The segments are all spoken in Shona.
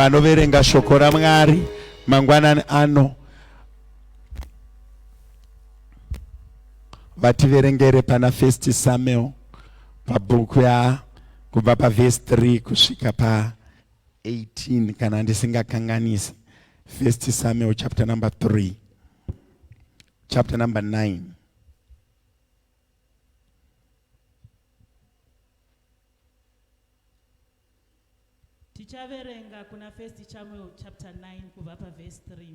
vanoverenga shoko raMwari mangwanani ano vativerengere pana 1 Samuel pabhuku ya kubva pavhesi 3 kusvika pa 18 kana ndisingakanganisi. 1 Samuel chapter number 3, chapter number 9. Tichaverenga kuna 1 Samuel chapter 9 kubva pavhesi 3.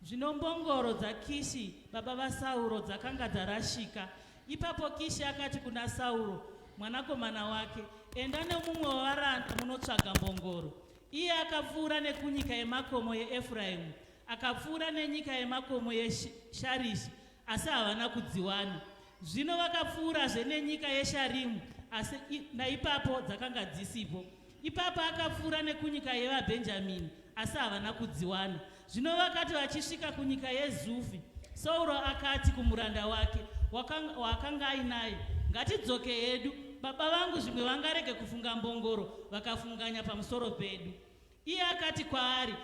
Zvino mbongoro dzaKishi baba vaSauro dzakanga dzarashika. Ipapo Kishi akati kuna Sauro mwanakomana wake, enda nemumwe wavaranda munotsvaga mbongoro. Iye akapfuura nekunyika yemakomo yeEfuraimu, akapfuura nenyika yemakomo yeSharishi, asi havana kudziwana. Zvino vakapfuurazve nenyika yeSharimu, asi naipapo dzakanga dzisipo. Ipapo akapfuura nekunyika yevaBhenjamini, asi havana kudziwana. Zvino vakati vachisvika kunyika yeZufi, Sauro akati kumuranda wake wakanga ainaye, ngatidzoke hedu, baba vangu zvimwe vangarege kufunga mbongoro vakafunganya pamusoro pedu. Iye akati kwaari,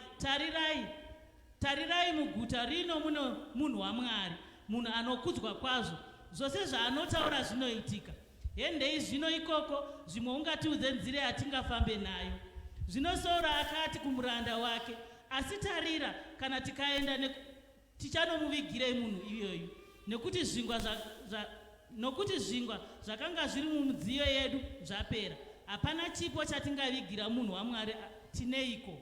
tarirai muguta rino muno munhu waMwari, munhu anokudzwa kwazvo. Zvose zvaanotaura zvinoitika. Hendei zvino ikoko, zvimwe ungatiudze nzira yatingafambe nayo. Zvino Sauro akati kumuranda wake, asi tarira, kana tikaenda tichanomuvigirei munhu iyoyu, nekuti zvingwa zvakanga zviri mumidziyo yedu zvapera. Hapana chipo chatingavigira munhu waMwari tineiko.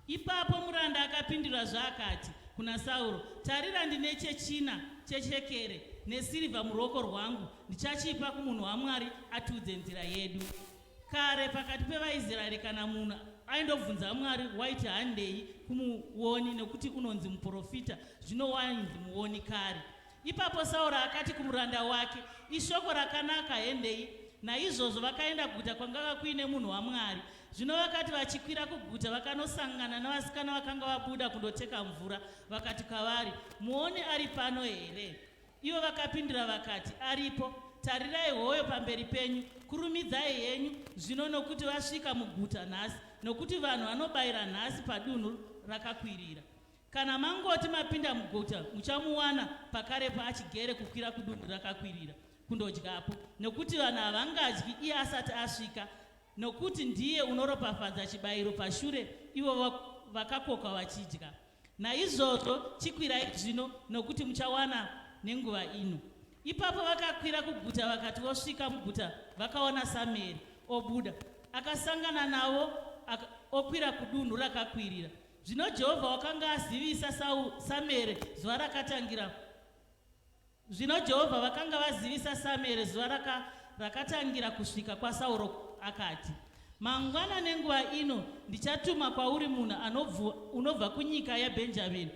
Ipapo muranda akapindura zvakati kuna Sauro, tarira, ndine chechina chechekere nesirivha muruoko rwangu, ndichachipa kumunhu waMwari atiudze nzira yedu. Kare pakati pevaIsraeri kana munhu aindobvunza Mwari waiti handei kumuoni nekuti unonzi muprofita, zvino wainzi muoni kare. Ipapo Sauro akati kumuranda wake, ishoko rakanaka, hendei. Naizvozvo vakaenda kuguta kwanga kuine munhu waMwari. Zvino vakati vachikwira kuguta vakanosangana navasikana vakanga vabuda kundoteka mvura. Vakati kwavari, muoni ari pano here? Ivo vakapindura vakati, aripo. Tarirai hoyo pamberi penyu, kurumidzai henyu zvino, nokuti vasvika muguta nhasi, nokuti vanhu vanobayira nhasi padunhu rakakwirira. Kana mangoti mapinda muguta, muchamuwana pakarepo achigere kukwira kudunhu rakakwirira kundodyapo, nokuti vanhu havangadyi iye asati asvika, nokuti ndiye unoropafadza chibayiro pashure ivo vakakoka vachidya. Naizvozvo chikwirai zvino, nokuti muchawana nenguva ino. Ipapo vakakwira kuguta, vakati vosvika muguta vakaona Samueri obuda, akasangana navo okwira kudunhu rakakwirira. Zvino Jehovha wakanga azivisa Samueri zuva rakatangira. Zvino Jehovha vakanga vazivisa Samueri zuva rakatangira kusvika kwaSauro akati, mangwana nenguva ino ndichatuma kwauri munhu unobva kunyika yeBhenjamini.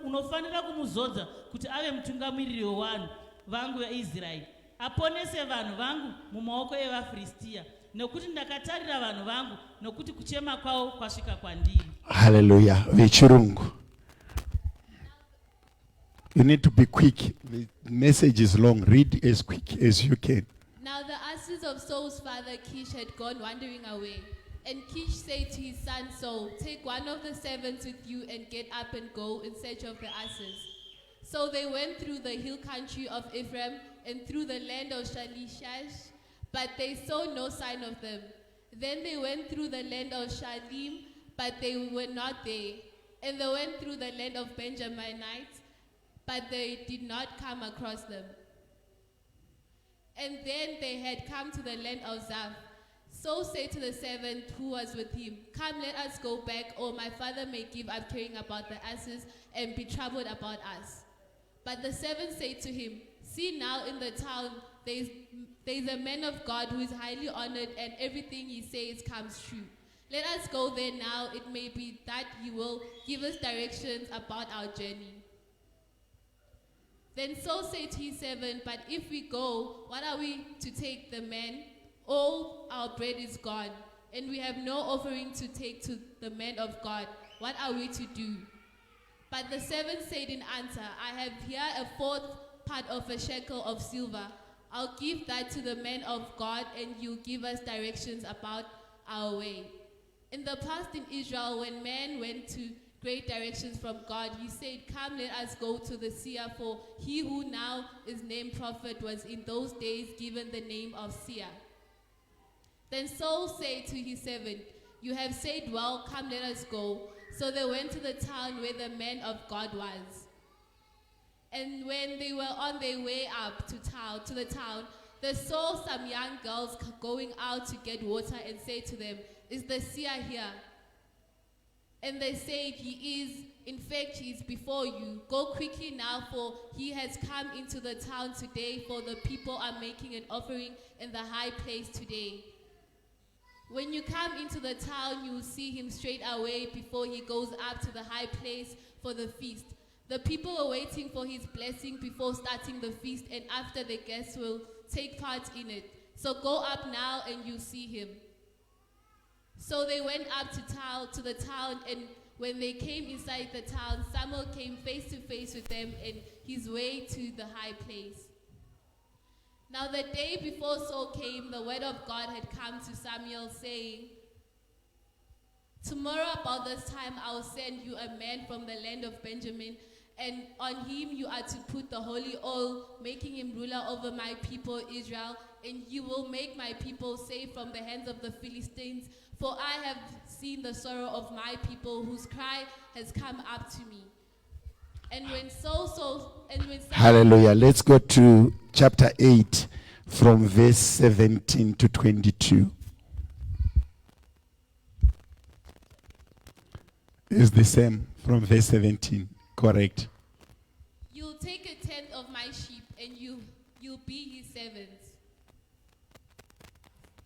Unofanira kumuzodza kuti ave mutungamiriri wevanhu vangu veIsraeri, aponese vanhu vangu mumaoko evaFiristia, nokuti ndakatarira vanhu vangu, nokuti kuchema kwavo kwasvika kwandiri. Hallelujah. Vechirungu. You need to be quick. The message is long. Read as quick as you can. Now the asses of Saul's father Kish had gone wandering away. And Kish said to his son Saul, take one of the servants with you and get up and go in search of the asses. So they went through the hill country of Ephraim and through the land of Shalishash, but they saw no sign of them. Then they went through the land of Shalim, but they were not there. And they went through the land of Benjaminites, but they did not come across them. And then they had come to the land of Zaph. Saul said to the servant who was with him, come, let us go back, or my father may give up caring about the asses and be troubled about us. But the servant said to him, see, now in the town there is a man of God who is highly honored, and everything he says comes true. Let us go there now. It may be that he will give us directions about our journey. Then Saul said to his servant, but if we go, what are we to take the man? All our bread is gone, and we have no offering to take to the man of God. What are we to do? But the servant said in answer, I have here a fourth part of a shekel of silver. I'll give that to the man of God, and you'll give us directions about our way. In the past in Israel, when men went to great directions from God, he said, "Come, let us go to the seer, for he who now is named prophet was in those days given the name of seer." Then Saul said to his servant, "You have said well, come, let us go." So they went to the town where the man of God was. And when they were on their way up to the town, they saw some young girls going out to get water and said to them, "Is the seer here?" And they said, "He is. In fact, he is before you. Go quickly now, for he has come into the town today, for the people are making an offering in the high place today. When you come into the town, you will see him straight away before he goes up to the high place for the feast." The people were waiting for his blessing before starting the feast, and after the guests will take part in it. So go up now and you'll see him. So they went up to the town, and when they came inside the town, Samuel came face to face with them in his way to the high place. Now the day before Saul came, the word of God had come to Samuel, saying, "Tomorrow about this time I will send you a man from the land of Benjamin, and on him you are to put the holy oil, making him ruler over my people Israel, and you will make my people safe from the hands of the Philistines, for I have seen the sorrow of my people, whose cry has come up to me." And when Samuel, Hallelujah. Let's go to chapter 8 from verse 17 to 22. It's the same from verse 17. Correct. "You'll take a tenth of my sheep, and you'll be his servants.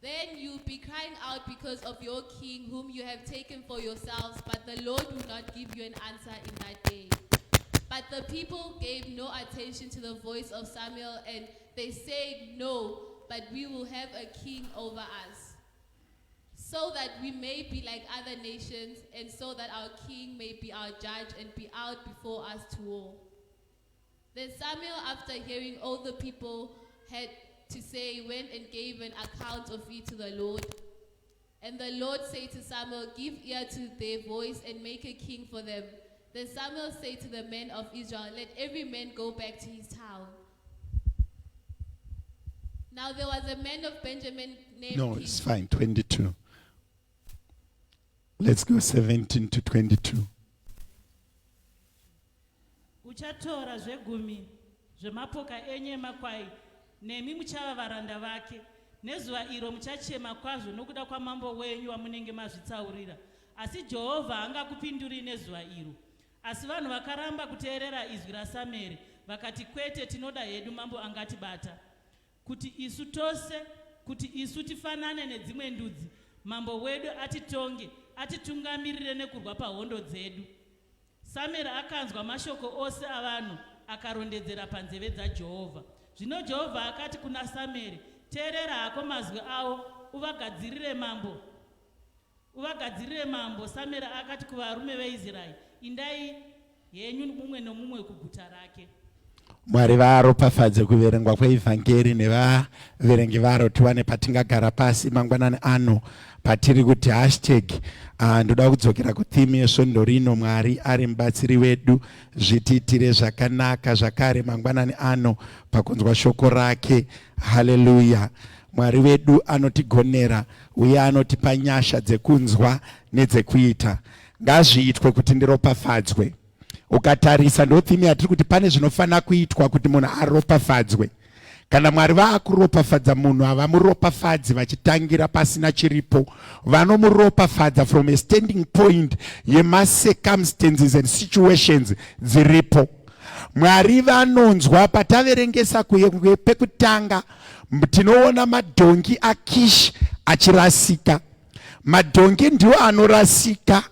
Then you'll be crying out because of your king, whom you have taken for yourselves, but the Lord will not give you an answer in that day." But the people gave no attention to the voice of Samuel, and they said, "No, but we will have a king over us, so that we may be like other nations, and so that our king may be our judge and be out before us to war." Then Samuel, after hearing all the people had to say, went and gave an account of it to the Lord. And the Lord said to Samuel, "Give ear to their voice and make a king for them." Then Samuel said to the men of Israel, "Let every man go back to his town." Now there was a man of Benjamin named No, it's fine. 22. Let's go 17 to 22. Uchatora zvegumi zvemapoka enye makwai, nemi muchava varanda vake. Nezuva iro muchachema kwazvo nokuda kwamambo wenyu wamunenge mazvitsaurira. Asi Jehovha hangakupinduri nezuva iro. Asi vanhu vakaramba kuteerera izwi raSamueri, vakati, "Kwete, tinoda hedu mambo angatibata. Kuti isu tifanane nedzimwe ndudzi, mambo wedu atitonge, atitungamirire nekurwa pahondo dzedu." Samueri akanzwa mashoko ose avanhu, akarondedzera panzeve dzaJehovha. Zvino Jehovha akati kuna Samueri, "Teerera hako mazwi avo, uvagadzirire mambo." Samueri akati kuvarume veIsraeri, "Indai henyu mumwe nomumwe kuguta rake." Mwari vaaropafadze kuverengwa kweivhangeri nevaverengi varo. Tiwane patingagara pasi mangwanani ano patiri kuti ndoda kudzokera kutheme yesvondo rino, Mwari ari mubatsiri wedu, zvitiitire zvakanaka zvakare mangwanani ano pakunzwa shoko rake. Haleluya. Mwari wedu anotigonera uye anotipa nyasha dzekunzwa nedzekuita. Ngazviitwe kuti ndiropafadzwe. Ukatarisa ndotheme yatiri kuti pane zvinofanira kuitwa kuti munhu aropafadzwe. Kana Mwari vaakuropafadza munhu, havamuropafadzi vachitangira pasina chiripo. Vanomuropafadza from a standing point yema-circumstances and situations dziripo. Mwari vanonzwa pataverengesa pekutanga, tinoona madhongi aKishi achirasika. Madhongi ndiwo anorasika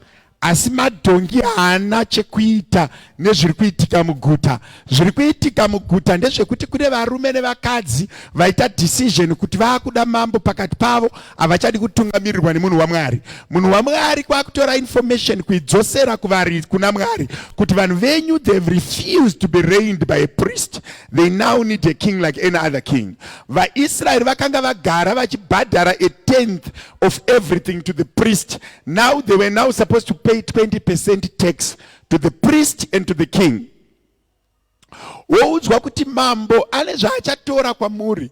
asi madhongi haana chekuita nezviri kuitika muguta. Zviri kuitika muguta ndezvekuti kune varume nevakadzi vaita decision kuti vaakuda mambo pakati pavo, havachadi kutungamirirwa nemunhu waMwari. Munhu waMwari kwakutora information kuidzosera kuna Mwari kuti vanhu venyu, they've refused to be reigned by a priest, they now need a king like any other king. VaIsraeri vakanga vagara vachibhadhara a 10th of everything to the priest. Now they were now supposed to pay 20% tax to the priest and to the king. Woudzwa kuti mambo ane zvaachatora kwamuri,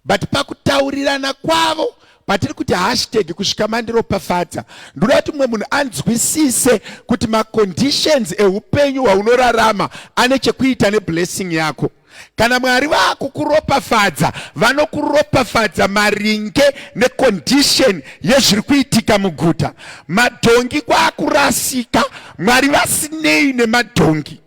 but pakutaurirana kwavo patiri kuti hashtag kusvika mandiropafadza, ndoda kuti mumwe munhu anzwisise kuti maconditions eupenyu hwaunorarama ane chekuita neblessing yako. Kana Mwari vakukuropafadza, vanokuropafadza maringe necondition yezviri kuitika muguta. Madhongi kwaakurasika, Mwari vasinei nemadhongi.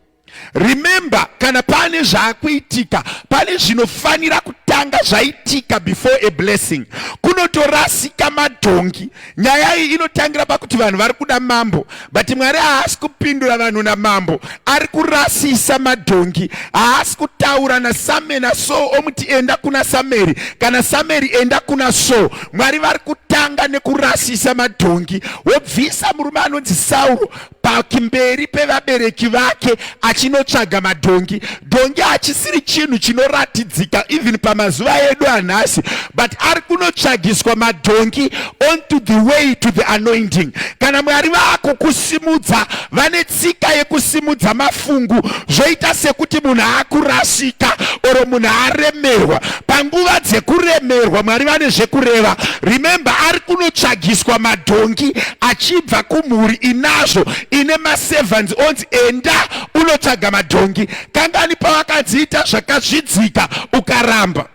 Remember, kana pane zvaakuitika, pane zvinofanira kutanga zvaitika before a blessing. Kunotorasika madhongi. Nyaya iyi inotangira pakuti vanhu vari kuda mambo, but Mwari haasi kupindura vanhu namambo, ari kurasisa madhongi. Haasi kutaura naSame naSaul omuti enda kuna Sameri, kana Sameri enda kuna Saul. Mwari vari kutanga nekurasisa madhongi. Wobvisa murume anonzi Sauro pakimberi pevabereki vake achinotsvaga madhongi. Dhongi hachisiri chinhu chinoratidzika even pamazuva edu anhasi, but ari kunotsvagiswa madhongi onto the way to the anointing. Kana Mwari vakukusimudza, vane tsika yekusimudza mafungu zvoita sekuti munhu akurasika oro munhu aremerwa. Panguva dzekuremerwa Mwari vane zvekureva. Remember, ari kunotsvagiswa madhongi achibva kumhuri inazvo ine maservants onzi enda unotsvaga madhongi. Kangani pawakadziita zvakazvidzika ukaramba.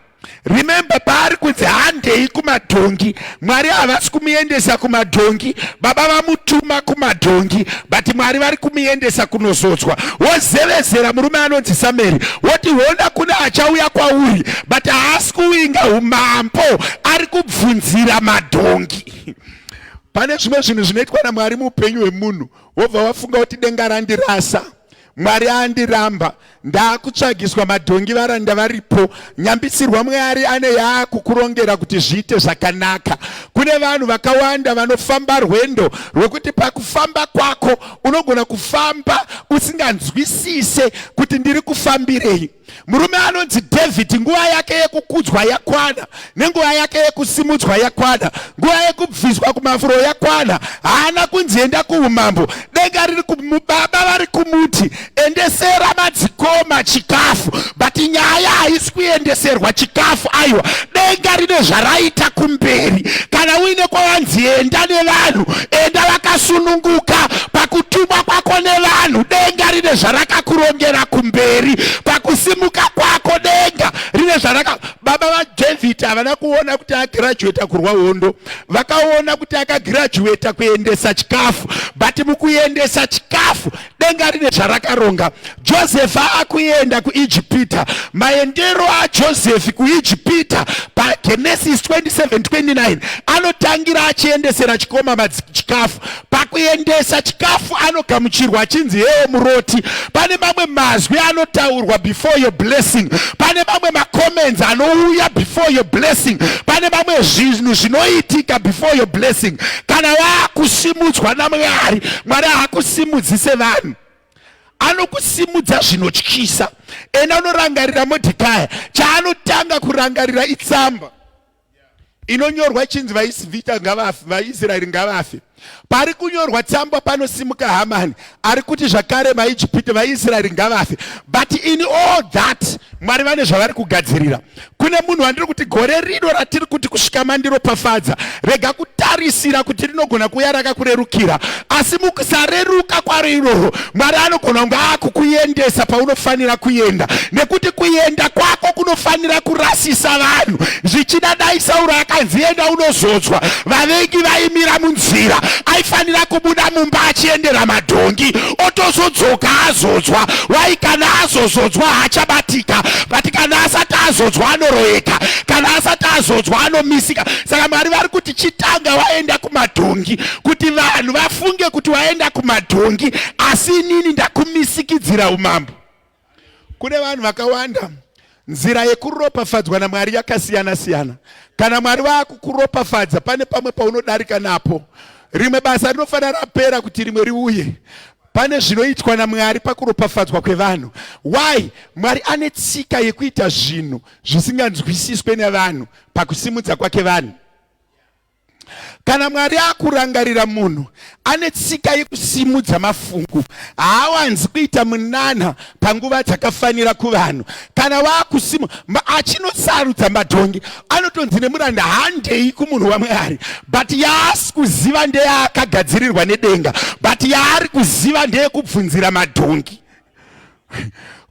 Remember, paari kunzi handei kumadhongi, Mwari havasi kumuendesa kumadhongi, baba vamutuma kumadhongi, but Mwari vari kumuendesa kunozodzwa. Wozevezera murume anonzi Sameri, woti hona kuna achauya kwauri, but haasi kuinga umambo, ari kubvunzira madhongi. Pane zvimwe zvinhu zvinoitwa naMwari muupenyu hwemunhu, wobva wafunga kuti denga randirasa, Mwari andiramba, ndaakutsvagiswa madhongi varanda varipo. Nyambisirwa Mwari ane yaakukurongera kuti zviite zvakanaka. Kune vanhu vakawanda vanofamba rwendo rwekuti pakufamba kwako unogona kufamba usinganzwisise kuti ndiri kufambirei. Murume anonzi David, nguva yake yekukudzwa yakwana, nenguva yake yekusimudzwa yakwana, nguva yekubviswa kumafuro yakwana. Haana kunzi enda kuumambo, denga riri baba vari kumuti endesera madzikoma chikafu, but nyaya haisi kuendeserwa chikafu. Aiwa, denga rine zvaraita kumberi. Kana uine kwavanzi enda nevanhu, enda vakasununguka. Pakutumwa kwako nevanhu, denga rine zvarakakurongera kumberi. Pakusimuka kwako, denga rine zvaraka. Baba vaDavid havana kuona kuti agirajueta kurwa hondo, vakaona kuti akagirajueta kuendesa chikafu, but mukuendesa chikafu denga rine zvarakaronga. Joseph akuenda kuIjipita. Maendero aJoseph kuIjipita paGenesis 27:29 anotangira achiendesera chikoma chikafu. Pakuendesa chikafu anogamuchirwa achinzi hewe muroti. Pane mamwe mazwi anotaurwa before your blessing. Pane mamwe macomments anouya before your blessing. Pane mamwe zvinhu zvinoitika before your blessing. Kana wakusimudzwa naMwari, Mwari hakusimudzise vanhu, anokusimudza zvinotyisa. Ena unorangarira Modhekaya, chaanotanga kurangarira itsamba inonyorwa chinzi vaIsraeri ngavafe. Pari kunyorwa tsamba panosimuka Hamani, ari kuti zvakare vaIjipita vaIsraeri ngavafe. But in all that, Mwari vane zvavari kugadzirira. Kune munhu wandiri kuti gore rino ratiri kuti kusvika mandiropafadza, rega kutarisira kuti rinogona kuya rakakurerukira, asi mukusareruka kwaro iroro, Mwari anogona kunge akukuendesa paunofanira kuenda, nekuti kuenda kwako kunofanira kurasisa vanhu. Zvichidadai Sauro akanzi enda unozodzwa, vavengi vaimira munzira, aifanira kubuda mumba achiendera madhongi, otozodzoka azodzwa. Wai kana azozodzwa hachabatika, but kana asati azodzwa anoroheka, kana asati azodzwa anomisika. Saka Mwari vari kuti chitanga waenda kumadhongi, kuti vanhu vafunge kuti waenda kumadhongi, asi inini ndakumisikidzira umambo. Kune vanhu vakawanda, nzira yekuropafadzwa naMwari yakasiyana siyana. Kana Mwari vakukuropafadza, pane pamwe paunodarika napo. Rimwe basa rinofanira rapera kuti rimwe riuye. Pane zvinoitwa naMwari pakuropafadzwa kwevanhu. Why? Mwari ane tsika yekuita zvinhu zvisinganzwisiswe nevanhu pakusimudza kwake vanhu. Kana Mwari akurangarira munhu, ane tsika yekusimudza mafungu. Haawanzi kuita munana panguva dzakafanira kuvanhu. Kana wakusimudza, achinosarudza madhongi, anotonzi nemuranda handei kumunhu waMwari, but yaasi kuziva ndeyaakagadzirirwa nedenga, but yaari kuziva ndeyekubvunzira madhongi.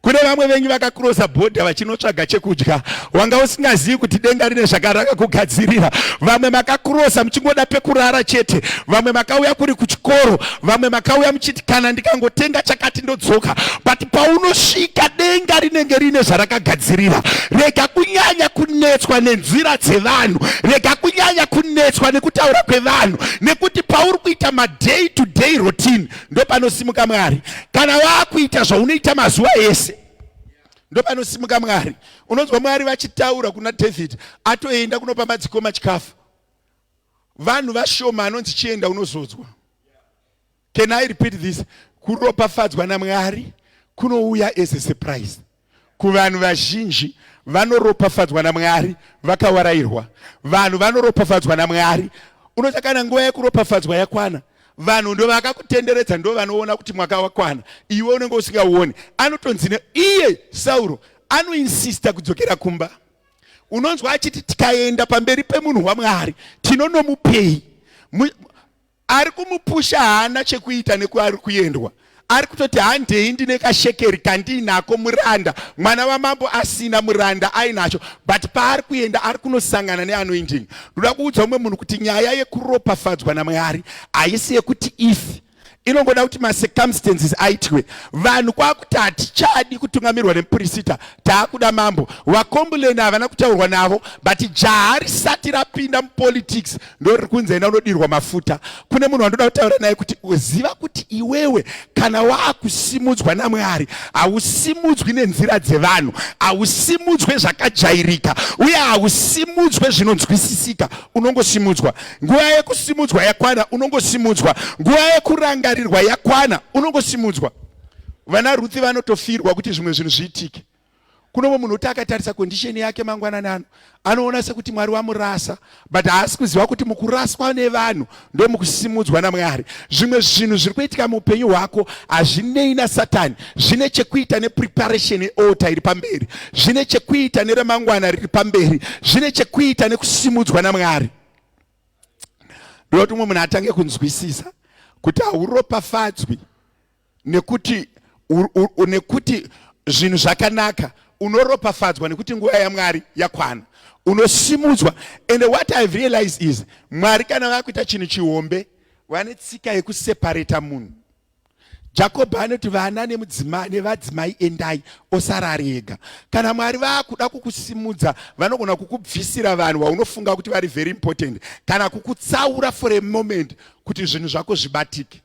Kune vamwe venyu vakakurosa bhodha vachinotsvaga chekudya, wanga usingazivi kuti denga rine zvakaraka kugadzirira. Vamwe makakurosa muchingoda pekurara chete, vamwe makauya kuri kuchikoro, vamwe makauya muchiti kana ndikangotenga chakati ndodzoka. But paunosvika denga rinenge rine zvarakagadzirira. Rega kunyanya kunetswa nenzira dzevanhu, rega kunyanya kunetswa nekutaura kwevanhu, nekuti pauri kuita day to day routine ndo panosimuka Mwari. Kana wakuita zvaunoita mazuva ese, ndo panosimuka Mwari. Unonzwa Mwari vachitaura kuna David, atoenda kunopa madzikoma chikafu. Vanhu vashoma anonzi chienda unozodzwa. Can I repeat this? Kuropafadzwa naMwari kunouya as a surprise. Kuvanhu vazhinji vanoropafadzwa naMwari vakawarairwa. Vanhu vanoropafadzwa naMwari. Unoti kana nguva yekuropafadzwa yakwana, vanhu ndo vakakutenderedza ndo vanoona kuti mwaka wakwana, iwe unenge usingauoni. Anotonzine iye Sauro anoinsista kudzokera kumba. Unonzwa achiti tikaenda pamberi pemunhu waMwari tinonomupei. Ari kumupusha haana chekuita nekuari kuendwa. Ari kutoti handei ndine kashekeri kandinako muranda, mwana wamambo asina muranda ainacho, but paari kuenda ari kunosangana neanoinjinga. Ndoda kuudza umwe munhu kuti nyaya yekuropafadzwa naMwari haisi yekuti ifi, inongoda kuti macircumstances aitwe. Vanhu kwakuti hatichadi kutungamirwa nemupurisita, taakuda mambo. Vakombuleni havana kutaurwa navo, but jaha risati rapinda mupolitics ndo riri kunzi ena unodirwa mafuta. Kune munhu wandoda kutaura naye kuti uziva kuti iwewe kana waakusimudzwa naMwari, hausimudzwi nenzira dzevanhu, hausimudzwe zvakajairika, uye hausimudzwe zvinonzwisisika. Unongosimudzwa nguva yekusimudzwa yakwana, unongosimudzwa nguva yekurangarirwa yakwana, unongosimudzwa. Vana Ruthi vanotofirwa kuti zvimwe zvinhu zviitike. Kuno munhu uti akatarisa condition yake mangwanani, anoona sekuti Mwari wamurasa, but haasi kuziva kuti mukuraswa nevanhu ndo mukusimudzwa naMwari. Zvimwe zvinhu zviri kuitika muupenyu hwako hazvinei naSatani, zvine chekuita nepreparation yealtar iri pamberi, zvine chekuita neremangwana riri pamberi, zvine chekuita nekusimudzwa naMwari. Ndoti umwe munhu atange kunzwisisa kuti hauropafadzwi nekuti zvinhu zvakanaka, unoropafadzwa nekuti nguva yaMwari yakwana, unosimudzwa. And what I've realized is Mwari kana vakuita chinhu chihombe, vane tsika yekuseparata munhu. Jacob anoti vana nevadzimai endai, osara ari ega. Kana Mwari vakuda kukusimudza, vanogona kukubvisira vanhu vaunofunga kuti vari very important, kana kukutsaura for a moment kuti zvinhu zvako zvibatike.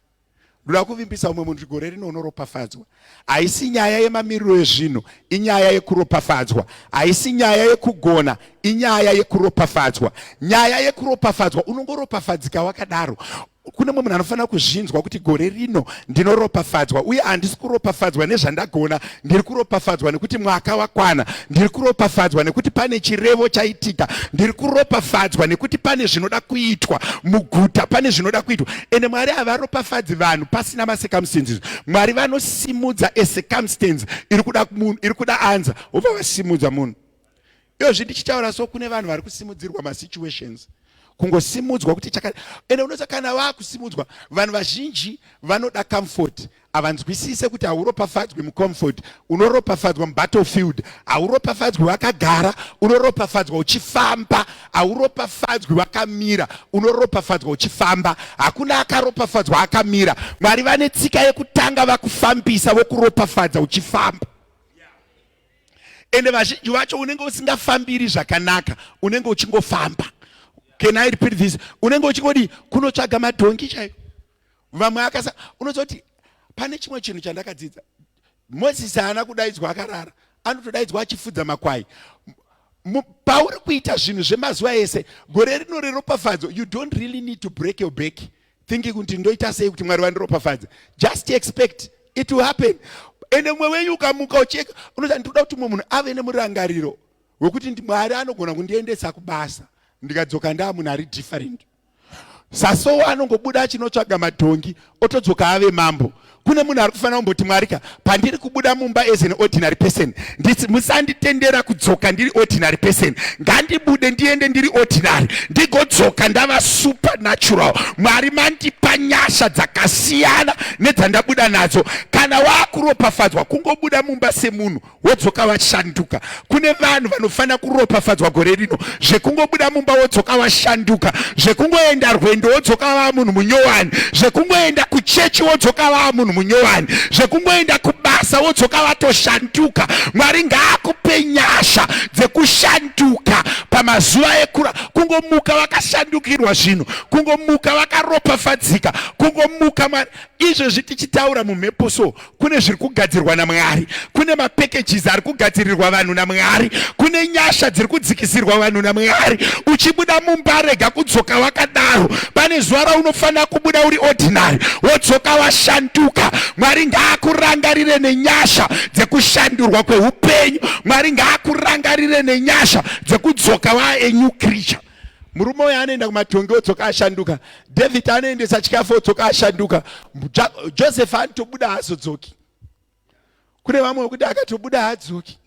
Ndoda kuvimbisa umwe munhu gore rino unoropafadzwa. Haisi nyaya yemamiriro ezvinhu, inyaya yekuropafadzwa. Haisi nyaya yekugona, inyaya yekuropafadzwa. Nyaya yekuropafadzwa, unongoropafadzika wakadaro. Kune munhu anofanira kuzvinzwa kuti gore rino ndinoropafadzwa, uye handisi kuropafadzwa nezvandagona, ndiri kuropafadzwa nekuti mwaka wakwana, ndiri kuropafadzwa nekuti pane chirevo chaitika, ndiri kuropafadzwa nekuti pane zvinoda kuitwa muguta, pane zvinoda kuitwa. Ende Mwari havaropafadzi vanhu pasina macircumstances. Mwari vanosimudza acircumstance iri kuda anza, obva vasimudza munhu. Izvozvi ndichitaura so kune vanhu vari kusimudzirwa masituations, kungosimudzwa kuti chakati. Ende unoza kana vakusimudzwa, vanhu vazhinji vanoda comfort, havanzwisise kuti hauropafadzwi mucomfort, unoropafadzwa mubattlefield. Hauropafadzwi wakagara, unoropafadzwa uchifamba. Hauropafadzwi wakamira, unoropafadzwa uchifamba. Hakuna akaropafadzwa akamira. Mwari vane tsika yekutanga vakufambisa, vokuropafadza uchifamba. ende vazhinji vacho unenge usingafambiri zvakanaka, unenge uchingofamba. Can I repeat this? Unenge uchingodi kunotsvaga madhongi chaiko. Vamwe akasa unozoti pane chimwe chinhu chandakadzidza. Moses haana kudaidzwa akarara, anotodaidzwa achifudza makwai. Pauri kuita zvinhu zvemazuva ese, gore rino reropafadzo, you don't really need to break your back thinking kuti ndoita sei kuti Mwari vandiropafadze. Just expect it will happen. Ende mwe wenyu ukamuka ucheka, unoti ndinoda kuti mumwe munhu ave nemurangariro wekuti Mwari anogona kundiendesa kubasa ndikadzoka ndamunhu ari different. Sasowa anongobuda achinotsvaga madhongi otodzoka ave mambo. Kune munhu ari kufanira kumboti Mwarika, pandiri kubuda mumba as an ordinary person, musanditendera kudzoka ndiri ordinary person. Ngandibude ndiende ndiri ordinary, ndigodzoka ndava supernatural. Mwari mandipa nyasha dzakasiyana nedzandabuda nadzo. Kana wakuropafadzwa, kungobuda mumba semunhu wodzoka washanduka. Kune vanhu vanofanira kuropafadzwa gore rino, zvekungobuda mumba wodzoka washanduka, zvekungoenda rwendo wodzoka wava munhu munyowani, zvekungoenda kuchechi wodzoka wava munhu munyowani, zvekungoenda kubasa wodzoka watoshanduka. Mwari ngaakupe nyasha dzekushanduka pamazuva ekura. Kungomuka wakashandukirwa zvinhu, kungomuka wakaropafadzika, kungomuka Mwari. Izvozvi tichitaura mumhepo so, kune zviri kugadzirwa naMwari, kune mapackages ari kugadzirirwa vanhu naMwari, kune nyasha dziri kudzikisirwa vanhu naMwari. Uchibuda mumba rega kudzoka wakadaro, pane zuva raunofanira kubuda uri ordinary wodzoka washanduka. Mwari ngaakurangarire nenyasha dzekushandurwa kweupenyu. Mwari ngaakurangarire nenyasha dzekudzoka wa a new creature. Murume uyu anoenda kumadhongi odzoka ashanduka. David anoendesa chikafu odzoka ashanduka. Joseph anotobuda haazodzoki. Kune vamwe wekuti akatobuda haadzoki,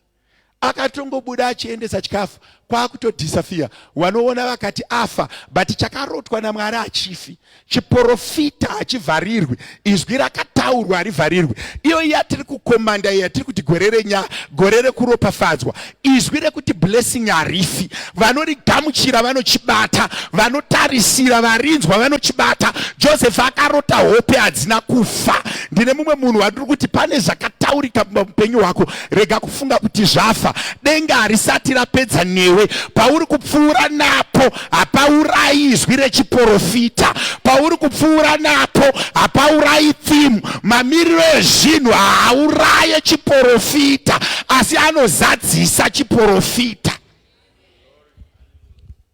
akatongobuda achiendesa chikafu kwakutodisappear. Wanoona vakati afa, but chakarotwa naMwari achifi. Chiprofita hachivharirwi, izwi rakataurwa harivharirwi. Iyo yatiri kukomanda, yatiri kuti gore rekuropafadzwa, izwi rekuti blessing harifi. Vanorigamuchira vanochibata, vanotarisira varinzwa vanochibata. Joseph akarota hope hadzina kufa. Ndine mumwe munhu wandiri kuti pane zvakataurika muupenyu hwako, rega kufunga kuti zvafa. Denga harisati rapedza newe. Pauri kupfuura napo hapaurai izwi rechiprofita. Pauri kupfuura napo hapaurai thimu. Mamiriro ezvinhu haauraye chiprofita, asi anozadzisa chiprofita.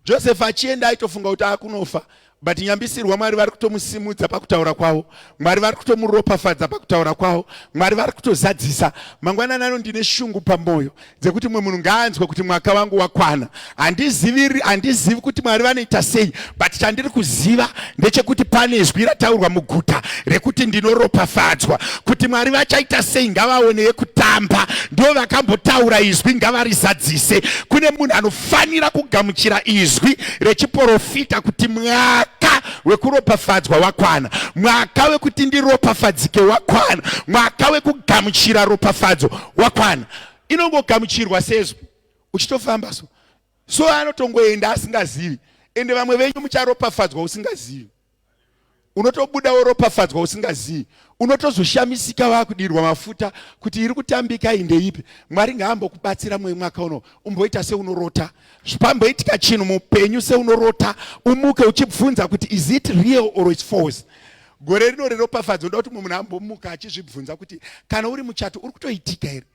Joseph achienda aitofunga kuti akunofa, but nyambisirwa Mwari vari kutomusimudza pakutaura kwavo. Mwari vari kutomuropafadza pakutaura kwavo. Mwari vari kutozadzisa. Mangwanani ano ndine shungu pamwoyo dzekuti mwe munhu ngaanzwe kuti mwaka wangu wakwana. Handizivi kuti Mwari vanoita sei, but chandiri kuziva ndechekuti pane zwi rataurwa muguta rekuti ndinoropafadzwa. Kuti Mwari vachaita sei ngavaoneye kutamba, ndivo vakambotaura izwi ngavarizadzise. Kune munhu anofanira kugamuchira izwi rechiprofita kuti mwaka wekuropafadzwa wakwana, mwaka wekuti ndiropafadzike wakwana, mwaka wekugamuchira ropafadzo wakwana. Inongogamuchirwa sezvo uchitofamba so anotongoenda asingazivi. Ende vamwe venyu mucharopafadzwa usingazivi. Unotobuda woropafadzwa usingazivi. Unotozoshamisika wakudirwa mafuta kuti iri kutambika indeipi. Mwari ngaambokubatsira mwe mwaka uno umboita seunorota. Zvipamboitika chinhu muupenyu seunorota, umuke uchibvunza kuti is it real or it's false. Gore rino reropafadzo ndokuti munhu ambomuka achizvibvunza kuti kana uri muchato uri kutoitika here.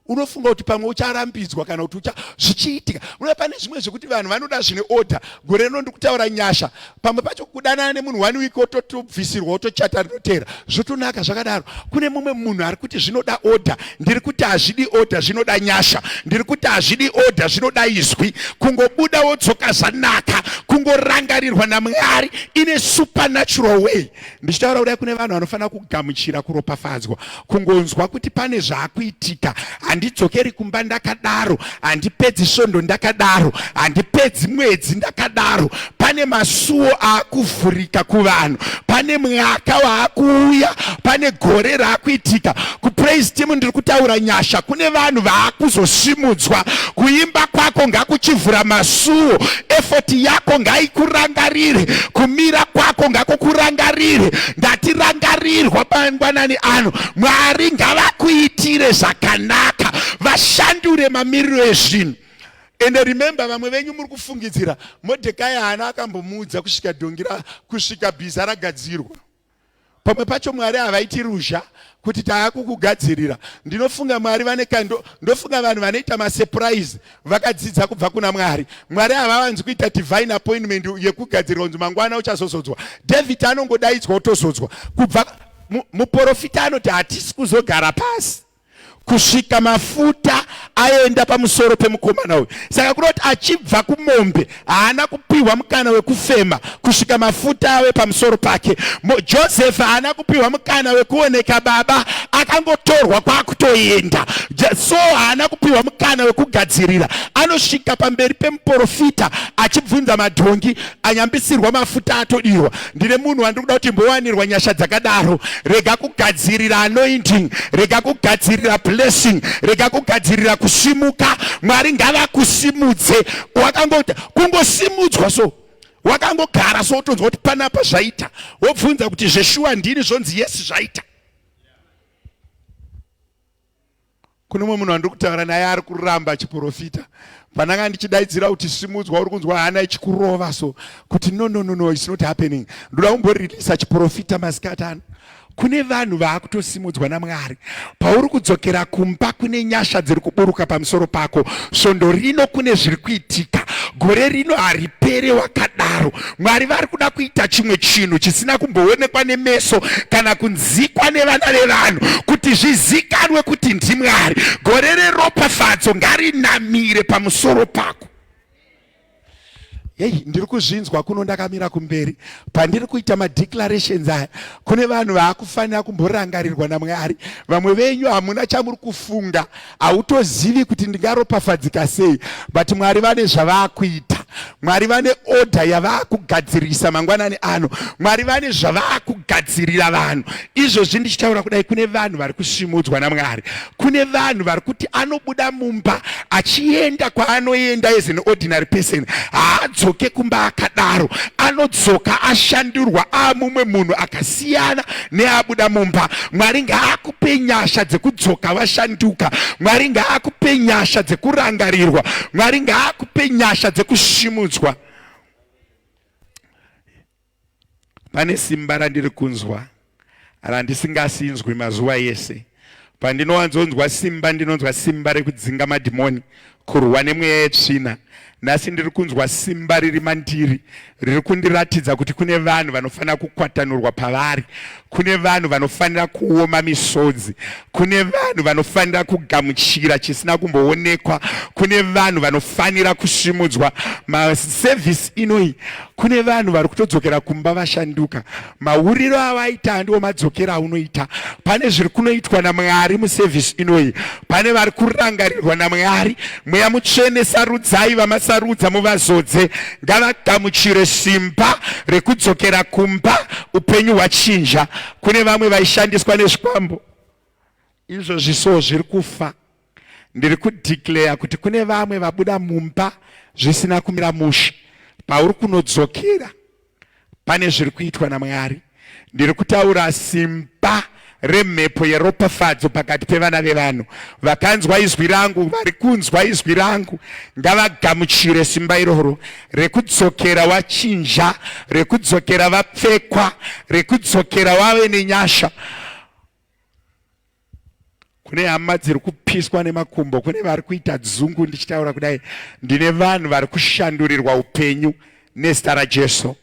Unofunga kuti pamwe ucharambidzwa kana kuti zvichiitika. Unoona pane zvimwe zvekuti vanhu vanoda zvine order. Gore rino ndikutaura nyasha. Pamwe pacho kudanana nemunhu 1 week otobvisirwa otochata rinotera. Zvotonaka zvakadaro. Kune mumwe munhu ari kuti zvinoda order. Ndiri kuti hazvidi order, zvinoda nyasha. Ndiri kuti hazvidi order, zvinoda izwi. Kungobuda wodzoka zvanaka, kungorangarirwa naMwari in a supernatural way. Ndichitaura kudai kune vanhu vanofanira kugamuchira kuropafadzwa. Kungonzwa kuti pane zvaakuitika. Handidzokeri kumba ndakadaro, handipedzi svondo ndakadaro, handipedzi mwedzi ndakadaro. Pane masuo aakuvhurika kuvanhu, pane mwaka waakuuya, pane gore raakuitika. Kupraise team ndiri kutaura nyasha. Kune vanhu vaakuzosimudzwa. Kuimba kwako ngakuchivhura masuo. Effort yako ngaikurangarire. Kumira kwako ngakukurangarire. Ndatirangarirwa mangwanani ano. Mwari ngavakuitire zvakanaka. ashandure mamiriro ezvinhu. And remember, vamwe venyu muri kufungidzira Modhekai haana akambomuudza kusvika kusvika bhiza ragadzirwa. Pamwe pacho Mwari havaiti ruzha kuti taakukugadzirira. Ndinofunga Mwari ndofunga vanhu vanoita masurprise vakadzidza kubva kuna Mwari. Mwari havawanzi kuita divine appointment yekugadzirirwa kunzi mangwana uchazozodzwa. David anongodaidzwa otozodzwa. Kubva muprofita anoti hatisi kuzogara pasi kusvika mafuta aenda pamusoro pemukomana uyu. Saka kunoti achibva kumombe haana kupiwa mukana wekufema kusvika mafuta ave pamusoro pake. Joseph haana kupiwa mukana wekuoneka baba, akangotorwa kwakutoenda. So haana kupiwa mukana wekugadzirira. Anosvika pamberi pemuprofita achibvunza madhongi, anyambisirwa mafuta atodirwa. Ndine munhu wandikuda kuti mbowanirwa nyasha dzakadaro. Rega kugadzirira anointing, rega kugadzirira blessing, rega kugadzirira kusimuka. Mwari ngavakusimudze. Kungosimudzwa so wakangogara so utonzwa kuti panapa zvaita, wobvunza kuti zveshuwa ndini, zvonzi yesi zvaita. Kune mumwe munhu wandiri kutaura naye ari kuramba chiprofita. Pananga ndichidaidzira kuti simudzwa, uri kunzwa hana ichikurova so kuti no it's not happening. Ndoda kumboririsa chiprofita masikati ano. Kune vanhu vaakutosimudzwa naMwari. Pauri kudzokera kumba kune nyasha dziri kuburuka pamusoro pako. Svondo rino kune zviri kuitika. Gore rino haripere wakadaro. Mwari vari kuda kuita chimwe chinhu chisina kumboonekwa nemeso kana kunzikwa nevana vevanhu, kuti zvizikanwe kuti ndiMwari. Gore reropafadzo ngarinamire pamusoro pako. Hey, ndiri kuzvinzwa kuno ndakamira kumberi. Pandiri kuita madeclarations aya, kune vanhu vaakufanira kumborangarirwa naMwari. Vamwe venyu hamuna chamuri kufunga, hautozivi kuti ndingaropafadzika sei, but Mwari vane zvavaakuita. Mwari vane order yavaakugadzirisa mangwanani ano. Mwari vane zvavaakugadzirira vanhu. Izvozvi ndichitaura kudai, kune vanhu vari kusimudzwa naMwari. Kune vanhu vari kuti anobuda mumba achienda kwaanoenda as an ordinary person, haadzoke kumba akadaro. Anodzoka ashandurwa mumwe munhu akasiyana neabuda mumba. Mwari ngaakupe nyasha dzekudzoka vashanduka. Mwari ngaakupe nyasha dzekurangarirwa. Mwari ngaakupe nyasha dzekusimudzwa. Pane simba randiri kunzwa randisingasinzwi mazuva ese. Pandinowanzonzwa simba, ndinonzwa simba rekudzinga madhimoni, kurwa nemweya yetsvina. Nhasi ndiri kunzwa simba riri mandiri, riri kundiratidza kuti kune vanhu vanofanira kukwatanurwa pavari. Kune vanhu vanofanira kuoma misodzi. Kune vanhu vanofanira kugamuchira chisina kumboonekwa. Kune vanhu vanofanira kusimudzwa. Maservice inoi, kune vanhu vari kutodzokera kumba vashanduka. Mauriro avaita ndiwo madzokera aunoita. Pane zviri kunoitwa naMwari muservice inoi. Pane vari kurangarirwa naMwari. Mweya Mutsvene sarudzai vamasarudza muvazodze. Ngavagamuchire simba rekudzokera kumba upenyu hwachinja. Kune vamwe vaishandiswa nezvikwambo, izvozvi so zviri kufa. Ndiri kudeclare kuti kune vamwe vabuda mumba zvisina kumira mushe. Pauri kunodzokera pane zviri kuitwa naMwari. Ndiri kutaura simba remhepo yeropafadzo pakati pevana vevanhu. Vakanzwa izwi rangu, vari kunzwa izwi rangu, ngavagamuchire simba iroro rekudzokera wachinja, rekudzokera vapfekwa, rekudzokera wave nenyasha. Kune hama dziri kupiswa nemakumbo, kune vari kuita dzungu. Ndichitaura kudai, ndine vanhu vari kushandurirwa upenyu nezita raJesu.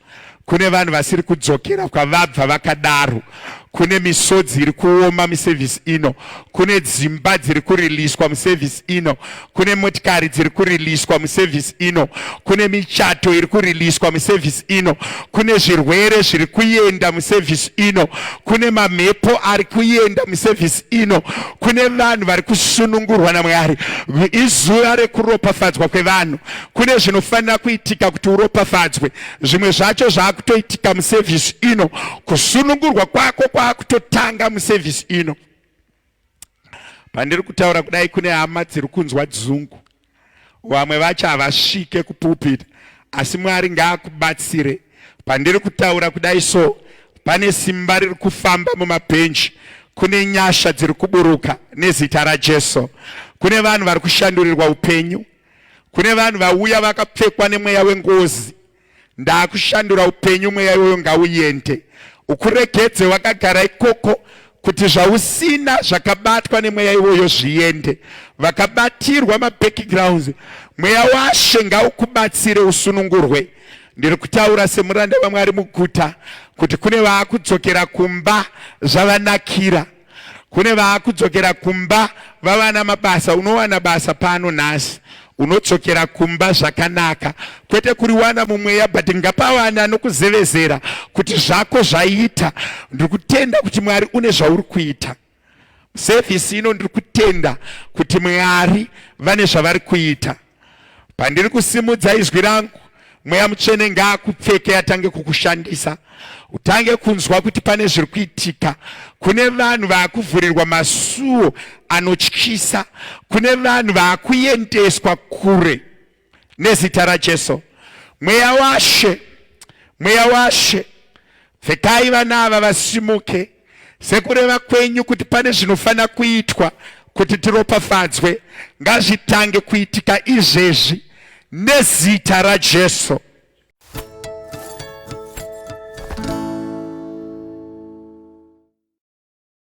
Kune vanhu vasiri kudzokera kwavabva vakadaro. Kune misodzi iri kuoma muservice ino. Kune dzimba dziri kuriliswa muservice ino. Kune motikari dziri kuriliswa muservice ino. Kune michato iri kuriliswa muservice ino. Kune zvirwere zviri kuenda muservice ino. Kune mamhepo ari kuenda muservice ino. Kune vanhu vari kusunungurwa naMwari. Izuva rekuropafadzwa kwevanhu. Kune zvinofanira kuitika kuti uropafadzwe. Zvimwe zvacho zvaakutoitika muservice ino. Kusunungurwa kwako kwakutotanga muservice ino. Pandiri kutaura kudai, kune hama dziri kunzwa dzungu. Vamwe vacho havasvike kupulpit, asi Mwari ngaakubatsire. Pandiri kutaura kudai so, pane simba riri kufamba mumabhenji. kune nyasha dziri kuburuka nezita raJesu. Kune vanhu vari kushandurirwa upenyu, kune vanhu vauya vakapfekwa nemweya wengozi. Ndakushandura upenyu, mweya iwoyo ngauende. Ukuregedze wakagara ikoko kuti zvausina zvakabatwa nemweya iwoyo zviende. Vakabatirwa mabackgrounds, mweya waShe ngaukubatsire usunungurwe. Ndiri kutaura semuranda waMwari muguta kuti kune vaakudzokera kumba zvavanakira, kune vaakudzokera kumba vavana mabasa. Unowana basa pano nhasi, unodzokera kumba zvakanaka, kwete kuriwana mumweya, but ngapawana nokuzevezera kuti zvako zvaita. Ndiri kutenda kuti Mwari une zvauri kuita. Service ino ndiri kutenda kuti Mwari vane zvavari kuita. Pandiri kusimudza izwi rangu, Mweya Mutsvene ngaakupfeke atange kukushandisa. Utange kunzwa kuti pane zviri kuitika. Kune vanhu vaakuvhurirwa masuo anotyisa, kune vanhu vaakuendeswa kure nezita raJesu. Mweya waShe, mweya waShe, pfekai vana ava vasimuke. Sekureva kwenyu kuti pane zvinofana kuitwa kuti tiropafadzwe, ngazvitange kuitika izvezvi nezita raJesu.